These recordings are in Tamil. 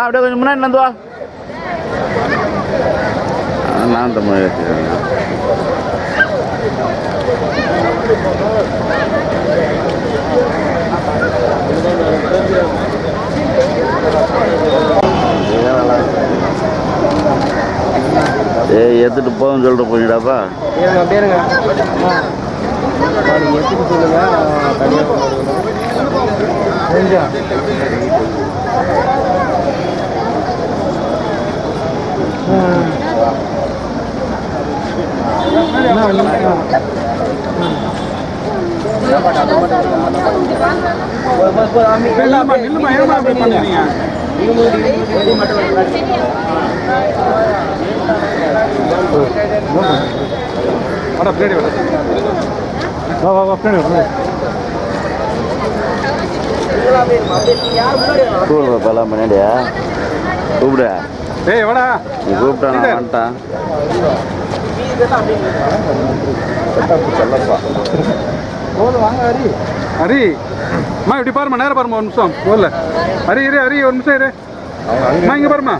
அப்படியே கொஞ்சம் முன்னாடி வந்து வா. நான் தமிழ் எடுத்துட்டு போதும் சொல்லிட்டு போயிடாப்பா. எடுத்துட்டு சொல்லுங்க. முன்னாடியா கூப்பிடு. ஏய் எவடா நீ கூப்பிட்டா நான் வந்துட்டான். ஹரி அம்மா இப்படி பாருமா, நேரம் பாருமா, ஒரு நிமிஷம் போகல. ஹரி இரு, ஹரி ஒரு நிமிஷம் இரு. அம்மா இங்கே பாருமா.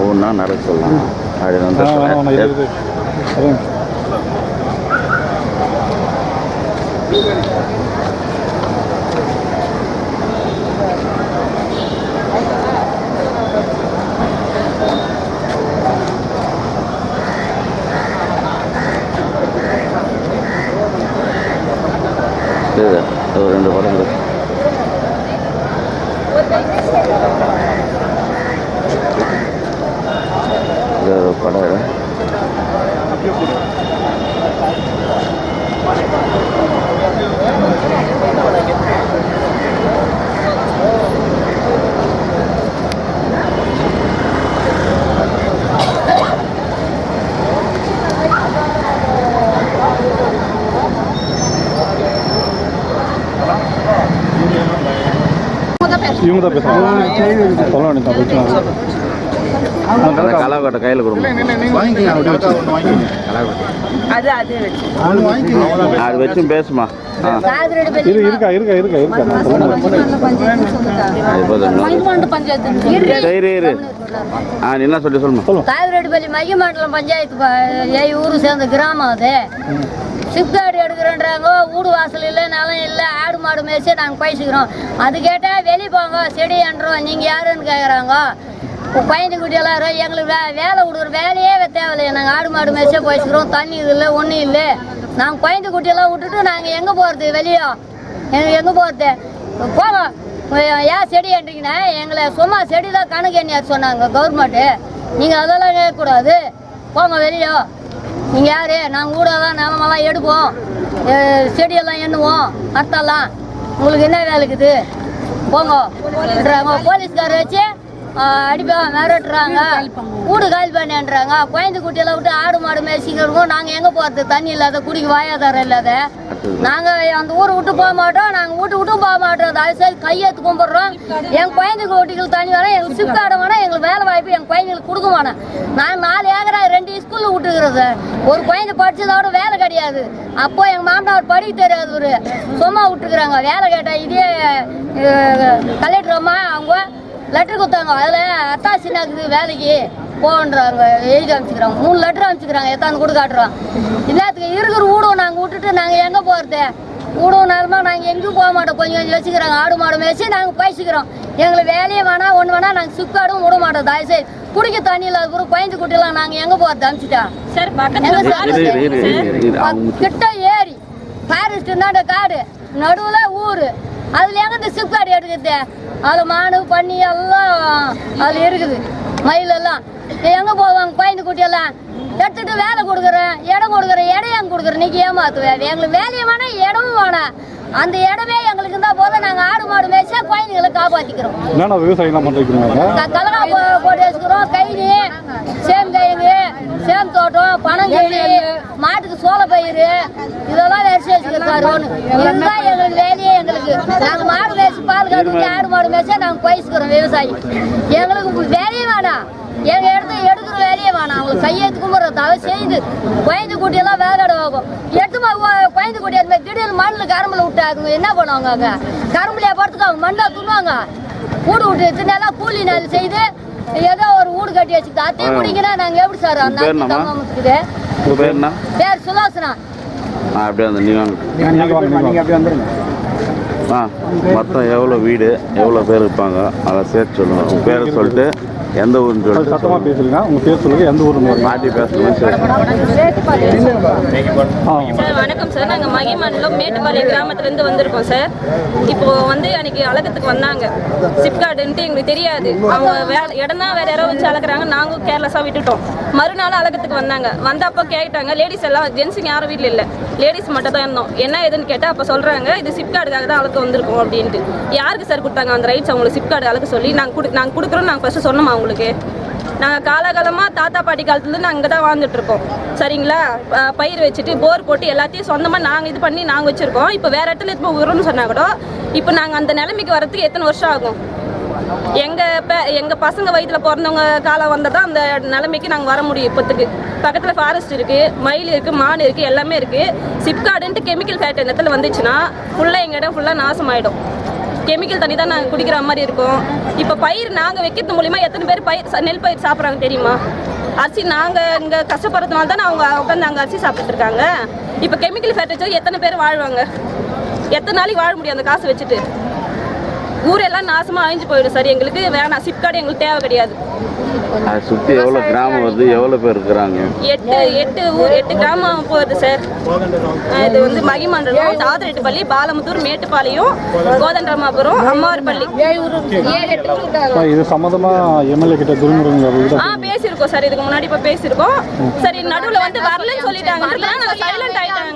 ஒன்றா நடக்க சொல்லலாம். அப்படி வந்து ரெண்டு படம் படம் இவங்க தான் பேசுவாங்க. சொல்ல வேண்டியதான். கலாக்கட்டை கையில் கொடுங்க. அது வச்சும் பேசுமா. இருக்கா இருக்கா இருக்கா இருக்கா. சரி இரு. என்ன சொல்லி சொல்லுமா. காவிரெட்டிப்பள்ளி மைய மண்டலம் பஞ்சாயத்து ஊரு சேர்ந்த கிராமம். அது சிப்காடு எடுக்கிறோன்றாங்க. வீடு வாசல் இல்லை, நிலம் இல்லை, ஆடு மாடு மேய்ச்சி நாங்கள் பயிச்சுக்கிறோம். அது கேட்டால் வெளியே போங்க செடி என்றோம். நீங்கள் யாருன்னு கேட்குறாங்க. பயந்து குட்டியெல்லாம் எங்களுக்கு வேலை விடுற வேலையே தேவையில்லையே. நாங்கள் ஆடு மாடு மேய்ச்சே பயிச்சுக்கிறோம். தண்ணி இது இல்லை, ஒன்றும் இல்லை. நாங்கள் பயந்து குட்டியெல்லாம் விட்டுட்டு நாங்கள் எங்கே போகிறது? வெளியே எங்கே போகிறது? போங்க. ஏன் செடி என்றீங்கன்னா எங்களை சும்மா செடி தான் கணக்கு எண்ணியாச்சு சொன்னாங்க கவர்மெண்ட்டு. நீங்கள் அதெல்லாம் கேட்கக்கூடாது, போங்க வெளியே. நீங்கள் யார்? நாங்கள் கூடலாம் நிலமெல்லாம் எடுப்போம், செடியெல்லாம் எண்ணுவோம், அர்த்தம்லாம். உங்களுக்கு என்ன வேலை இருக்குது? போங்க. போலீஸ்காரர் வச்சு அடிப்பாங்க, மிரட்டுறாங்க, வீடு காலி பண்ணின்றாங்க. குழந்தை குட்டியெல்லாம் விட்டு ஆடு மாடு மேய்ச்சிக்கிறோம். நாங்கள் எங்கே போகிறது? தண்ணி இல்லாத, குடிக்க வாயாதாரம் இல்லாத. நாங்கள் அந்த ஊரை விட்டு போக மாட்டோம். நாங்கள் விட்டு போக மாட்டோம். தயவுசெய்து கையெழுத்து கும்பிட்றோம். எங்கள் குழந்தை குட்டிகள் தண்ணி வேணும், எங்களுக்கு சிப்காடை வேணும், எங்களுக்கு வேலை வாய்ப்பு எங்கள் குழந்தைங்களுக்கு கொடுக்க வேணும். நான் 4 ஏக்கரா 2 ஸ்கூலில் விட்டுக்கிறது. ஒரு குழந்தை படித்ததோட வேலை கிடையாது. அப்போ எங்கள் மாமனார் படிக்க தெரியாது, ஒரு சும்மா விட்டுக்கிறாங்க. வேலை கேட்டால் இதே கலெக்டர் அம்மா அவங்க லெட்டர் கொடுத்தாங்க. அதில் அத்தாசி நாக்குது வேலைக்கு போன்றாங்க, எழுதி அனுப்பிச்சிக்கிறாங்க. 3 லெட்டர் அனுப்பிச்சிக்கிறாங்க. எத்தாந்து கூட காட்டுறோம். எல்லாத்துக்கு இருக்கிற வீடும் நாங்கள் விட்டுட்டு நாங்கள் எங்கே போகிறது? வீடும் நேரமா நாங்கள் எங்கேயும் போக மாட்டோம். கொஞ்சம் வச்சுக்கிறாங்க. ஆடு மாடு மேய்ச்சி நாங்கள் பயிச்சுக்கிறோம். எங்களுக்கு வேலையே வேணாம், ஒன்று வேணா. நாங்கள் சிப்காடும் விட மாட்டோம். தயவுசெய்து குடிக்க தண்ணி இல்லாத பிறகு குழந்தை குட்டியெல்லாம் நாங்கள் எங்கே போகிறது? அனுப்பிச்சிட்டா கிட்ட ஏரி ஃபாரஸ்ட் காடு நடுவில் ஊர். அதில் எங்கே இந்த சிப்காடு எடுக்குது? அதில் மானு பண்ணி எல்லாம் அதில் இருக்குது. மயிலெல்லாம் எங்கே போவாங்க? குழந்தை குட்டியெல்லாம் எடுத்துட்டு வேலை கொடுக்குறேன், இடம் கொடுக்குறேன். இடம் எங்கே கொடுக்குறேன்? நீங்க ஏமாத்துவேன். எங்களுக்கு வேலையை வேணாம், இடமும் வேணாம். அந்த இடமே எங்களுக்கு இருந்தால் போதும். நாங்கள் ஆடு மாடு மேய்ச்சா குழந்தைங்களை காப்பாற்றிக்கிறோம். விவசாயம் கலகா போட்டு வச்சுக்கிறோம். கைனி, சேம் கைங்கு, சேம் தோட்டம், பனஞ்செடி, மாட்டுக்கு சோள பயிர் இதெல்லாம் வரிசை வச்சுருக்காரு. இதுதான் எங்களுக்கு வேலையே. எங்களுக்கு நாங்கள் மாடு மேய்ச்சி பால் கட்டி ஆடு மாடு மேய்ச்சா நாங்கள் பயிர்க்கிறோம் விவசாயி. எங்களுக்கு வேலையே வேணாம். எங்க இடத்த எடுக்கிற வேலையே வேணாம். அவங்களுக்கு கையெழுத்து கும்பிட்றது அதை செய்து குழந்தை குட்டியெல்லாம் வேலையிட ஆகும். எடுத்துமா குழந்தை குட்டி அது மாதிரி திடீர்னு மண்ணில் கரும்பில் விட்டாங்க என்ன பண்ணுவாங்க? அங்கே கரும்புலையா படுத்துக்கு அவங்க மண்ணாக துண்ணுவாங்க. வீடு விட்டு எத்தனை கூலி நாள் செய்து ஏதோ ஒரு வீடு கட்டி வச்சுக்கிட்டு அத்தையும் குடிங்கன்னா நாங்கள் எப்படி சார் அந்த பேர் சுலோசனா. அப்படியே வந்து மொத்தம் எவ்வளோ வீடு எவ்வளோ பேர் இருப்பாங்க அதை சேர்த்து சொல்லுங்கள். உங்கள் பேரை சொல்லிட்டு எந்த ஊருன்னு சொல்லிட்டு சத்தமாக பேசுறீங்க. உங்கள் பேர் சொல்லுங்கள், எந்த ஊர் மாட்டி பேசணும். சார் வணக்கம் சார். நாங்கள் மகிமாநிலம் மேட்டுப்பாளையம் கிராமத்துலேருந்து வந்திருக்கோம் சார். இப்போது வந்து அன்றைக்கி அழகத்துக்கு வந்தாங்க. சிப்கார்டுன்ட்டு எங்களுக்கு தெரியாது. அவங்க இடம் தான் வேறு யாரோ வச்சு அழகுறாங்க. நாங்களும் கேர்லெஸ்ஸாக விட்டுட்டோம். மறுநாள் அழகத்துக்கு வந்தாங்க. வந்தப்போ கேட்டாங்க. லேடிஸ் எல்லாம் ஜென்ஸுங்க யாரும் வீட்டில் இல்லை, லேடிஸ் மட்டும் தான் இருந்தோம். என்ன ஏதுன்னு கேட்டால் அப்போ சொல்கிறாங்க இது சிப்கார்டுக்காக தான் அழகு வந்திருக்கோம் அப்படின்ட்டு. யாருக்கு சார் கொடுத்தாங்க அந்த ரைட்ஸ்? அவங்களுக்கு சிப்கார்டு அழகு சொல்லி நாங்கள் கொடுக்குறோம். நாங்கள் ஃபஸ்ட்டு சொன்னோமா உங்களுக்கு? நாங்கள் காலகாலமாக தாத்தா பாட்டி காலத்துலேருந்து நாங்கள் இங்கே தான் வாழ்ந்துட்டுருக்கோம். சரிங்களா? பயிர் வச்சுட்டு போர் போட்டு எல்லாத்தையும் சொந்தமாக நாங்கள் இது பண்ணி நாங்கள் வச்சுருக்கோம். இப்போ வேறு இடத்துல இப்போ விடுறோம்னு சொன்னால் கூட இப்போ நாங்கள் அந்த நிலைமைக்கு வரத்துக்கு எத்தனை வருஷம் ஆகும்? எங்கள் பசங்க வயிற்றில் பிறந்தவங்க காலம் வந்தால் தான் அந்த நிலைமைக்கு நாங்கள் வர முடியும். இப்போத்துக்கு பக்கத்தில் ஃபாரஸ்ட் இருக்குது, மயில் இருக்குது, மான் இருக்குது, எல்லாமே இருக்குது. சிப்கார்டுன்ட்டு கெமிக்கல் ஃபேக்டரி இந்த இடத்துல வந்துச்சுன்னா ஃபுல்லாக எங்கள் இடம் ஃபுல்லாக நாசமாயிடும். கெமிக்கல் தண்ணி தான் நாங்கள் குடிக்கிற மாதிரி இருக்கும். இப்போ பயிர் நாங்கள் வைக்கிறது மூலிமா எத்தனை பேர் நெல் பயிர் சாப்பிட்றாங்க தெரியுமா? அரிசி நாங்கள் இங்கே கஷ்டப்படுறதுனால தானே அவங்க உட்காந்து அங்கே அரிசி சாப்பிட்டுருக்காங்க. இப்போ கெமிக்கல் ஃபேக்டரி எத்தனை பேர் வாழ்வாங்க? எத்தனை நாளைக்கு வாழ முடியும் அந்த காசு வச்சுட்டு? ஊரெல்லாம் நாசமாக அழிஞ்சு போயிடும் சார். எங்களுக்கு வேணாம், சிப்கார்டு எங்களுக்கு தேவை கிடையாது. அதை சுற்றி எவ்வளோ கிராமம் வருது, எவ்வளோ பேர் இருக்கிறாங்க? 8 கிராமம் போகுது சார். இது வந்து மகிமண்டலம், தாதரெட்டுப்பள்ளி, பாலமுத்தூர், மேட்டுப்பாளையம், கோதண்டராமாபுரம், அம்மாவார்பள்ளி. இது சம்மந்தமாக எம்எல்ஏ கிட்ட துரைமுருகன் பேசியிருக்கோம் சார். இதுக்கு முன்னாடி இப்போ பேசியிருக்கோம். சரி, நடுவில் வந்து வரலன்னு சொல்லிட்டாங்க. நாங்கள் சைலண்ட் ஆகிட்டாங்க.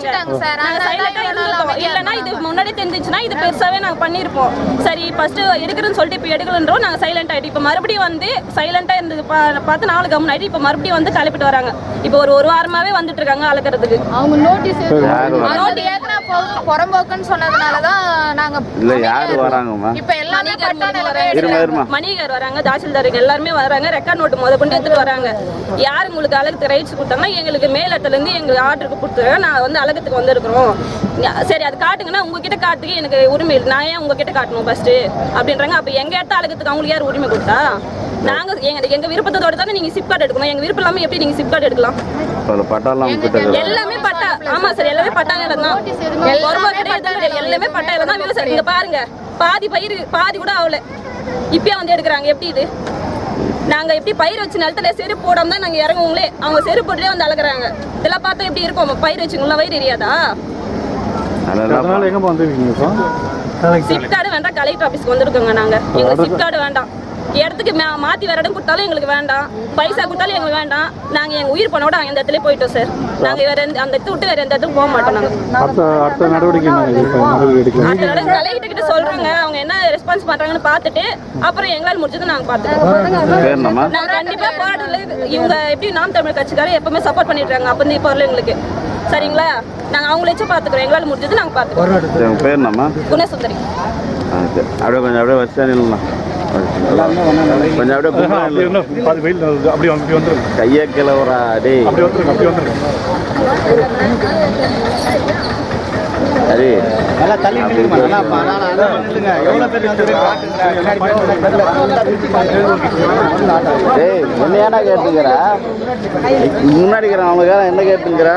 நாங்கள் சைலண்டாக இருந்துட்டோம். இல்லைன்னா இது முன்னாடி தெரிஞ்சிச்சுன்னா இது பெருசாகவே நாங்கள் பண்ணியிருப்போம். சரி, ஃபஸ்ட்டு எடுக்கிறேன்னு சொல்லிட்டு இப்போ எடுக்கலன்றோம். நாங்கள் சைலண்ட் ஆகிட்டு இப்போ மறுபடியும் வந்து சைலண்டாக இருந்தது பார்த்து 4 கம்மன் ஆகிட்டு இப்போ மறுபடியும் வந்து கிளப்பிட்டு வராங்க. இப்போ ஒரு வாரமாகவே வந்துட்டு இருக்காங்க அழகிறதுக்கு. அவங்க நோட்டீஸ் புறம்போக்குன்னு சொன்னதுனால தான் நாங்கள் இல்லை யார் வராங்கம்மா? இப்போ எல்லாமே மணிகர் வராங்க, தாசில்தாருக்கு எல்லாருமே வராங்க. ரெக்கார்ட் நோட்டு கொண்டு எடுத்துட்டு வராங்க. யார் உங்களுக்கு அழகுக்கு ரைட்ஸ் கொடுத்தாங்கன்னா எங்களுக்கு மேலிடத்துலேருந்து எங்களுக்கு ஆர்டருக்கு கொடுத்துருங்க. நான் வந்து அழகத்துக்கு வந்திருக்கிறோம். சரி, அது காட்டுங்கன்னா உங்ககிட்ட காட்டுக்கு எனக்கு உரிமை இல்லை. நான் ஏன் உங்ககிட்ட காட்டணும் ஃபஸ்ட்டு அப்படின்றாங்க. அப்போ எங்கள் இடத்த அழகத்துக்கு அவங்களுக்கு யார் உரிமை கொடுத்தா? நாங்கள் எங்கள் விருப்பத்தோடு தானே நீங்கள் சிப்கார்டு எடுக்கணும். எங்கள் விருப்பம் இல்லாமல் எப்படி நீங்கள் சிப்கார்டு எடுக்கலாம்? எல்லாமே பட்டா. ஆமாம் சார், எல்லாமே பட்டா இடம் தான். எல்லாமே பட்டா இடம் தான். விவசாயம் இங்கே பாருங்க, பாதி பயிர் பாதி கூட ஆகல. இப்பயே வந்து எடுக்கிறாங்க. எப்படி இது? நாங்கள் எப்படி பயிர் வச்சு நிலத்துல செருப்பு போடாம தான் நாங்கள் இறங்குவோங்களே. அவங்க செருப்பு போட்டுட்டே வந்து அழகுறாங்க. இதெல்லாம் பார்த்தா எப்படி இருக்கும்? பயிர் வச்சுங்களா வயிறு எரியாதா? சிப்கார்டு வேண்டாம், கலெக்டர் ஆஃபீஸ்க்கு வந்துருக்கோங்க. நாங்கள் எங்களுக்கு சிப்கார்டு வேண்டாம். இடத்துக்கு மாற்றி வேறு இடம் கொடுத்தாலும் எங்களுக்கு வேண்டாம், பைசா கொடுத்தாலும் எங்களுக்கு வேண்டாம். நாங்கள் எங்கள் உயிர் போனோட அந்த இடத்துல போயிட்டோம் சார். நாங்கள் வேறு அந்த இடத்த விட்டு வேறு எந்த இடத்துக்கு போக மாட்டோம். நாங்கள் அடுத்த நடவடிக்கை கலெக்டர் கிட்ட சொல்கிறோங்க. அவங்க என்ன ரெஸ்பான்ஸ் பண்ணுறாங்கன்னு பார்த்துட்டு அப்புறம் எங்களால் முடிஞ்சது நாங்கள் பார்த்துக்கோம். நாங்கள் கண்டிப்பாக போராட்டத்தில் இவங்க எப்படி நாம் தமிழ் கட்சிக்காரர் எப்பவுமே சப்போர்ட் பண்ணிடுறாங்க. அப்போ இப்போ வரல எங்களுக்கு. சரிங்களா? நாங்கள் அவங்கள வச்சு பார்த்துக்குறோம். எங்களால் முடிஞ்சது நாங்கள் பார்த்துக்குறோம். பேர் என்னம்மா? குணசுந்தரி. அப்படியே வச்சா நில்லாம் கொஞ்சம் அப்படியே கையை கிளவுறா டே. சரி, என்னையாடா கேட்டுக்கிறா? முன்னாடி அவங்க என்ன கேட்டுங்கிறா?